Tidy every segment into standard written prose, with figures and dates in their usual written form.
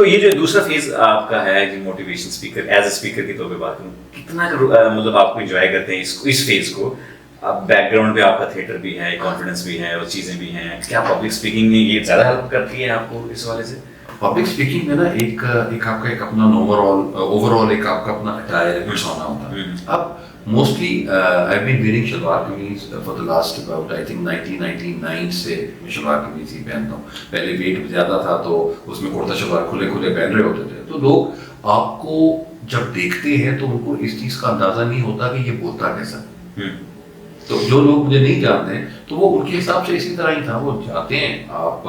تو یہ جو دوسرا فیز آپ کا ہے کہ motivation speaker as a speaker کے طور پہ بات کروں، کتنا مطلب آپ کو انجوائے کرتے ہیں اس فیز کو؟ اب بیک گراؤنڈ پہ آپ کا تھیٹر بھی ہے، کانفیڈنس بھی ہے اور چیزیں بھی ہیں، کیا پبلک اسپیکنگ میں یہ زیادہ ہیلپ کرتی ہے آپ کو اس حوالے سے؟ پبلک اسپیکنگ میں نا ایک آپ کا ایک اپنا اوور آل ایک آپ کا اپنا اٹائر ہونا ہوتا ہے. اب mostly I been wearing shalwar kameez for the last about I think 1999 سے میں شلوار قمیض ہی پہنتا ہوں. پہلے ویٹ زیادہ تھا تو اس میں کرتا شلوار کھلے پہن رہے ہوتے تھے، تو لوگ آپ کو جب دیکھتے ہیں تو ان کو اس چیز کا اندازہ نہیں ہوتا کہ یہ بولتا کیسا. تو جو لوگ مجھے نہیں جانتے ہیں تو وہ ان کے حساب سے اسی طرح ہی تھا. وہ جاتے ہیں، آپ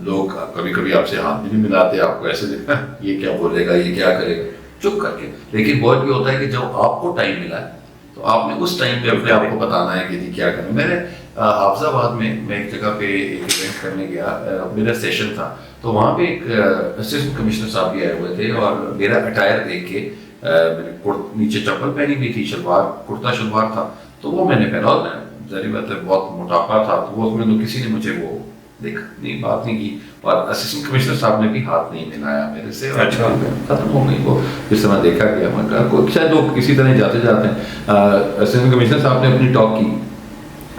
لوگ کبھی کبھی آپ سے ہاتھ بھی نہیں ملاتے، آپ کو ایسے دیکھا یہ کیا بولے گا، یہ کیا کرے گا، چپ کر کے. لیکن بہت یہ ہوتا ہے کہ جب آپ کو ٹائم ملا ہے تو آپ نے اس ٹائم پہ اپنے آپ کو بتانا ہے کہ جی کیا کریں. میں نے حافظ آباد میں ایک جگہ پہ ایک ایونٹ کرنے گیا، میرا سیشن تھا، تو وہاں پہ ایک اسسٹنٹ کمشنر صاحب بھی آئے ہوئے تھے اور میرا اٹائر دیکھ کے میں نے نیچے چپل پہنی ہوئی تھی، شلوار کرتا شلوار تھا، تو وہ میں نے پہنا. اور میں ظاہر بات ہے بہت موٹاپا تھا، تو وہ میں تو کسی نے مجھے وہ دیکھا نہیں، بات نہیں کی، اور اسسٹنٹ کمشنر صاحب نے بھی ہاتھ نہیں ملایا میرے سے. ختم ہو گئی وہ جس طرح دیکھا گیا. میں کہا کوئی شاید لوگ اسی طرح جاتے جاتے ہیں. اسسٹنٹ کمشنر صاحب نے اپنی ٹاک کی،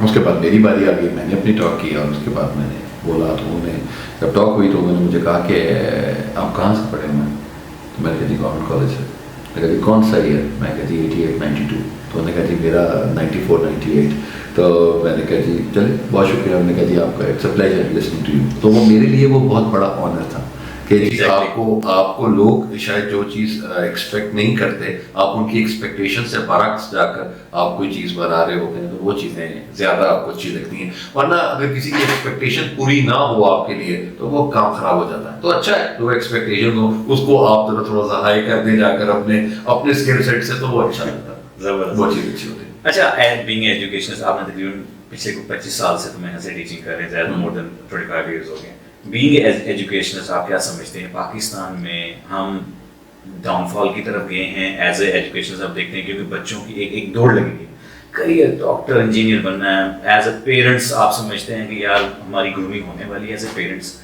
اس کے بعد میری باری آ گئی، میں نے اپنی ٹاک کی، اور اس کے بعد میں نے بولا. تو انہوں نے جب ٹاک ہوئی تو انہوں نے مجھے کہا کہ آپ کہاں سے پڑھے ہوئے ہیں؟ تو میں نے کہا جی گورنمنٹ کالج سے. میں کہا جی کون سا ایئر؟ میں کہا جی 88 92. تو انہوں نے کہا جی میرا 94 98. تو میں نے کہا جی چلے بہت شکریہ. انہوں نے کہا جی آپ کا it's a pleasure listening to you. تو وہ میرے لیے وہ بہت بڑا آنر تھا کہ جی آپ کو لوگ شاید جو چیز ایکسپیکٹ نہیں کرتے، آپ ان کی ایکسپیکٹیشن سے برعکس جا کر آپ کوئی چیز بنا رہے ہوتے ہیں، تو وہ چیزیں زیادہ آپ کو اچھی لگتی ہیں. ورنہ اگر کسی کی ایکسپیکٹیشن پوری نہ ہو آپ کے لیے تو وہ کام خراب ہو جاتا ہے. تو اچھا ہے جو ایکسپیکٹیشن ہو اس کو آپ تھوڑا سا ہائی کر دیں جا کر اپنے اسکل سیٹ سے، تو وہ اچھا لگتا ہے، وہ چیز اچھی ہوتی ہے. اچھا، بینگ ایجوکیشنسٹ آپ نے تقریباً پچھلے 25 سال سے تو میں ایسے ٹیچنگ کر رہے ہیں، زیادہ مور دین 25 ایئرز ہو گئے. بینگ ایجوکیشنسٹ آپ کیا سمجھتے ہیں پاکستان میں ہم ڈاؤن فال کی طرف گئے ہیں ایز اے ایجوکیشنسٹ؟ آپ دیکھتے ہیں کیونکہ بچوں کی ایک دوڑ لگی ہے، کریئر ڈاکٹر انجینئر بننا ہے. ایز اے پیرنٹس آپ سمجھتے ہیں کہ یار ہماری گرومنگ ہونے والی ہے ایز اے پیرنٹس؟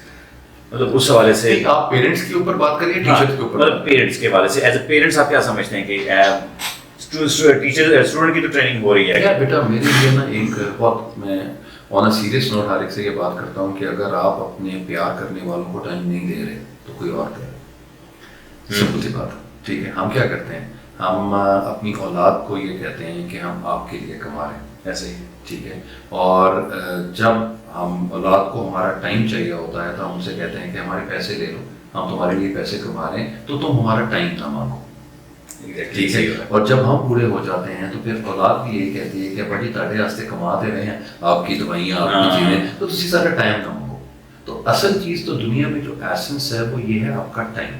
مطلب اس حوالے سے آپ پیرنٹس کے اوپر بات کریے، ٹیچرس کے اوپر. مطلب پیرنٹس کے حوالے سے ایز اے پیرنٹس آپ کیا سمجھتے ہیں کہ ٹیچر اسٹوڈنٹ کی تو ٹریننگ ہو رہی ہے؟ بیٹا میرے لیے نا ایک بہت، میں آن اے سیریس نوٹ ہر ایک سے یہ بات کرتا ہوں کہ اگر آپ اپنے پیار کرنے والوں کو ٹائم نہیں دے رہے تو کوئی اور کرے. سمپل سی بات ہے، ٹھیک ہے. ہم کیا کرتے ہیں، ہم اپنی اولاد کو یہ کہتے ہیں کہ ہم آپ کے لیے کما رہے ہیں، ایسے ہی، ٹھیک ہے. اور جب ہم اولاد کو ہمارا ٹائم چاہیے ہوتا ہے تو ہم ان سے کہتے ہیں کہ ہمارے پیسے لے لو، ہم تمہارے لیے پیسے کما رہے ہیں تو تم ہمارا ٹائم نہ مانگو. ٹھیک ہے. اور جب ہم بوڑھے ہو جاتے ہیں تو پھر اولاد بھی یہی کہتی ہے کہ بڑی تاڑے واسطے کما دے رہے ہیں، آپ کی دوائیاں، آپ کی چیزیں، تو تسی سارا ٹائم نہ مانگو. تو اصل چیز تو دنیا میں جو ایسنس ہے وہ یہ ہے آپ کا ٹائم،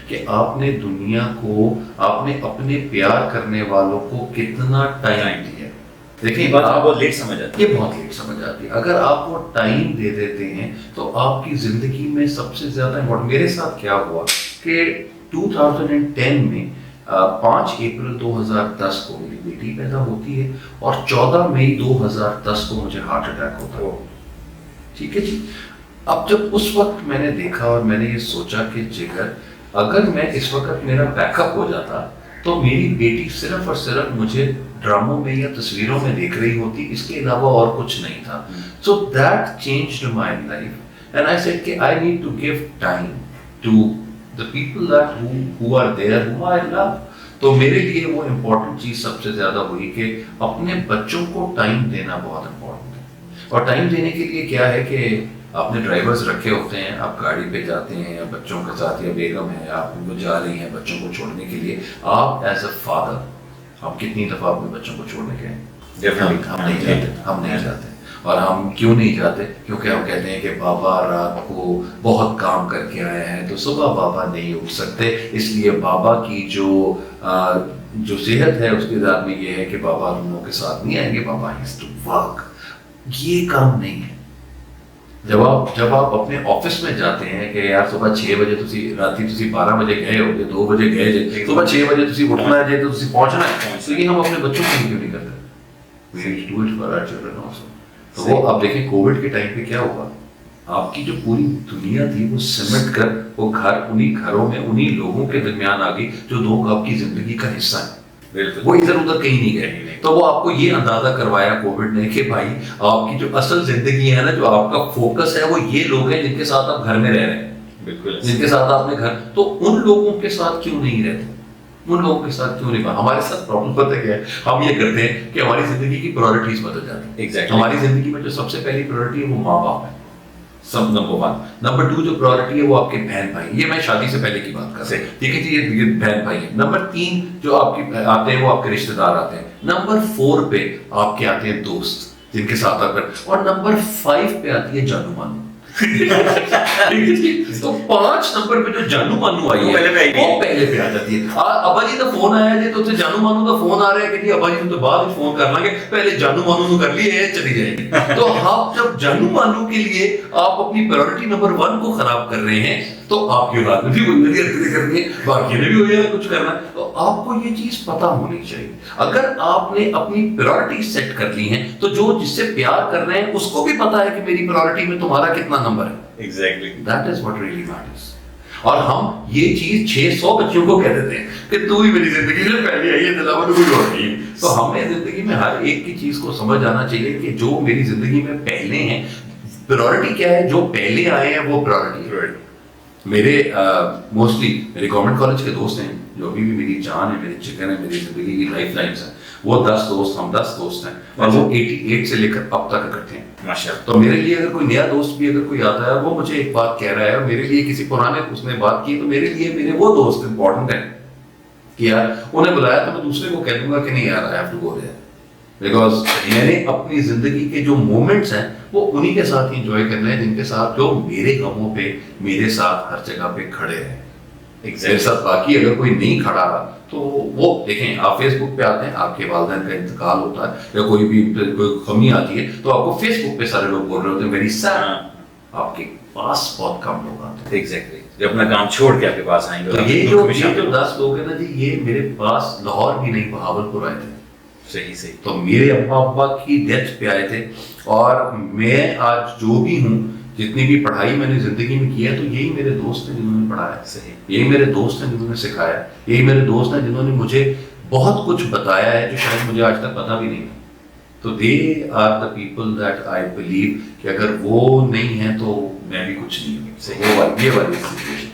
کہ آپ نے دنیا کو، آپ نے اپنے پیار کرنے والوں کو کتنا ٹائم دیا. دیکھیں یہ بات بہت لیٹ سمجھ آتی ہے، یہ بہت لیٹ سمجھ آتی ہے. اگر آپ کو ٹائم دے دیتے ہیں تو آپ کی زندگی میں سب سے زیادہ امپورٹنٹ. میرے ساتھ کیا ہوا کہ 2010 میں 5 اپریل 2010 کو میری بیٹی پیدا ہوتی ہے اور 14 مئی 2010 کو مجھے ہارٹ اٹیک ہوتا ہے. ٹھیک ہے جی. اب جب اس وقت میں نے دیکھا اور میں نے یہ سوچا کہ جگر اگر میں اس وقت میرا بیک اپ ہو جاتا تو میری بیٹی صرف اور صرف مجھے ڈراموں میں یا تصویروں میں دیکھ رہی ہوتی، اس کے علاوہ اور کچھ نہیں تھا. So that changed my life and I said کہ I need to give time to the people that who are there whom I love. تو میرے لیے وہ امپورٹنٹ چیز سب سے زیادہ ہوئی کہ اپنے بچوں کو ٹائم دینا بہت امپورٹنٹ ہے. اور ٹائم دینے کے لیے کیا ہے کہ آپ نے ڈرائیورز رکھے ہوتے ہیں، آپ گاڑی پہ جاتے ہیں یا بچوں کے ساتھ، یا بیگم ہے آپ ان کو جا رہی ہیں بچوں کو چھوڑنے کے لیے. آپ ایز اے فادر آپ کتنی دفعہ اپنے بچوں کو چھوڑنے گئے؟ ہم نہیں جاتے. اور ہم کیوں نہیں جاتے؟ کیونکہ ہم کہتے ہیں کہ بابا رات کو بہت کام کر کے آئے ہیں تو صبح بابا نہیں اٹھ سکتے، اس لیے بابا کی جو صحت ہے اس کے ذات میں یہ ہے کہ بابا ہم لوگوں کے ساتھ نہیں آئیں گے، بابا ہیز ٹو ورک. یہ کام نہیں ہے. جب آپ اپنے آفس میں جاتے ہیں کہ یار صبح 6 بجے راتی 12 بجے گئے ہو گے، 2 بجے گئے جے، صبح 6 بجے اٹھنا ہے جے تو پہنچنا ہے. تو یہ ہم اپنے بچوں کو کیوں نہیں کرتے؟ We do it for our children also. تو وہ اب دیکھیں کووڈ کے ٹائم پہ کیا ہوا، آپ کی جو پوری دنیا تھی وہ سمٹ کر وہ گھر انہی گھروں میں انہی لوگوں کے درمیان آ گئی جو لوگ آپ کی زندگی کا حصہ ہیں. وہ ادھر ادھر کہیں نہیں گئے. تو وہ آپ کو یہ اندازہ کروایا کووڈ نے کہ بھائی آپ کی جو اصل زندگی ہے نا, جو آپ کا فوکس ہے, وہ یہ لوگ ہیں جن کے ساتھ آپ گھر میں رہ رہے ہیں, بالکل جن کے ساتھ آپ نے گھر, تو ان لوگوں کے ساتھ کیوں نہیں رہتے, ان لوگوں کے ساتھ کیوں نہیں. ہمارے ساتھ پرابلم پتہ کیا ہے, ہم یہ کرتے ہیں کہ ہماری زندگی کی پرائورٹیز بدل جاتی ہیں. ہماری زندگی میں جو سب سے پہلی پرائورٹی ہے وہ ماں باپ ہے, سب نمبر 1. نمبر 2 جو پرائورٹی ہے وہ آپ کے بہن بھائی, یہ میں شادی سے پہلے کی بات کر رہا ہوں, ٹھیک ہے جی, یہ بہن بھائی ہے. نمبر 3 جو آپ کی آتے ہیں وہ آپ کے رشتے دار آتے ہیں. نمبر 4 پہ آپ کے آتے ہیں دوست جن کے ساتھ آپ, اور نمبر 5 پہ آتی ہے جانو مانو. تو 5 نمبر پہ جو جانو مانو آئی ہے وہ پہلے پہ آ جاتی ہے. ابا جی کا فون آیا جی, تو جانو مانو کا فون آ رہا ہے کہ جی ابا جی تو بعد میں فون کر لیں گے, پہلے جانو مانو کو کر لیے چلی جائے گی. تو آپ جب جانو مانو کے لیے آپ اپنی پرائورٹی نمبر 1 کو خراب کر رہے ہیں, تو آپ کی اولاد میں بھی وہی حرکتیں کرنی ہے, باقی نے بھی وہی کچھ کرنا ہے. تو آپ کو یہ چیز پتہ ہونی چاہیے. اگر آپ نے اپنی پرائورٹی سیٹ کر لی ہیں تو جو جس سے پیار کر رہے ہیں اس کو بھی پتا ہے کہ میری پرائورٹی میں تمہارا کتنا نمبر ہے. Exactly. That is what really matters. اور ہم یہ چیز 600 بچوں کو کہہ دیتے ہیں کہ تو ہی میری زندگی میں پہلے آئی ہے, علاوہ تو کوئی اور نہیں ہے. تو ہمیں زندگی میں ہر ایک کی چیز کو سمجھ آنا چاہیے کہ جو میری زندگی میں پہلے ہیں, پرائورٹی کیا ہے, جو پہلے آئے ہیں وہ پرائورٹی ہے. میرے موسٹلی میرے گورنمنٹ کالج کے دوست ہیں جو ابھی بھی میری جان ہے, میری چکن ہے, میری زندگی کی لائف لائنس ہیں. وہ 10 دوست, ہم 10 دوست ہیں, اور وہ 88 سے لے کر اب تک اکٹھے ہیں. تو میرے لیے اگر کوئی نیا دوست بھی اگر کوئی آتا ہے وہ مجھے ایک بات کہہ رہا ہے, اور میرے لیے کسی پرانے اس نے بات کی, تو میرے لیے میرے وہ دوست امپورٹنٹ ہیں کہ یار انہیں بلایا تو میں دوسرے کو کہہ دوں گا کہ نہیں یار I have to go there, because میں نے اپنی زندگی کے جو مومنٹس ہیں وہ انہی کے ساتھ انجوائے کرنے ہیں جن کے ساتھ جو میرے غموں پہ میرے ساتھ ہر جگہ پہ کھڑے ہیں. میرے ساتھ باقی اگر کوئی نہیں کھڑا تو وہ دیکھیں, آپ فیس بک پہ آتے ہیں, آپ کے والدین کا انتقال ہوتا ہے یا کوئی بھی کوئی کمی آتی ہے تو آپ کو فیس بک پہ سارے لوگ بول رہے ہوتے ہیں ویری سیڈ. آپ کے پاس بہت کم لوگ آتے ہیں ایگزیکٹلی جو اپنا کام چھوڑ کے آپ کے پاس آئیں گے. تو یہ جو 10 لوگ ہیں نا جی, یہ میرے پاس لاہور بھی نہیں بہاولپور آئے تھے. صحیح. تو میرے ابا کی ڈیتھ پہ آئے تھے, اور میں آج جو بھی ہوں, جتنی بھی پڑھائی میں نے زندگی میں کی ہے, تو یہی میرے دوست ہیں جنہوں نے پڑھایا. صحیح. یہی میرے دوست ہیں جنہوں نے سکھایا, یہی میرے دوست ہیں جنہوں نے مجھے بہت کچھ بتایا ہے جو شاید مجھے آج تک پتا بھی نہیں. تو they are the people that I believe کہ اگر وہ نہیں ہیں تو میں بھی کچھ نہیں ہوں. یہ والی سچویشن.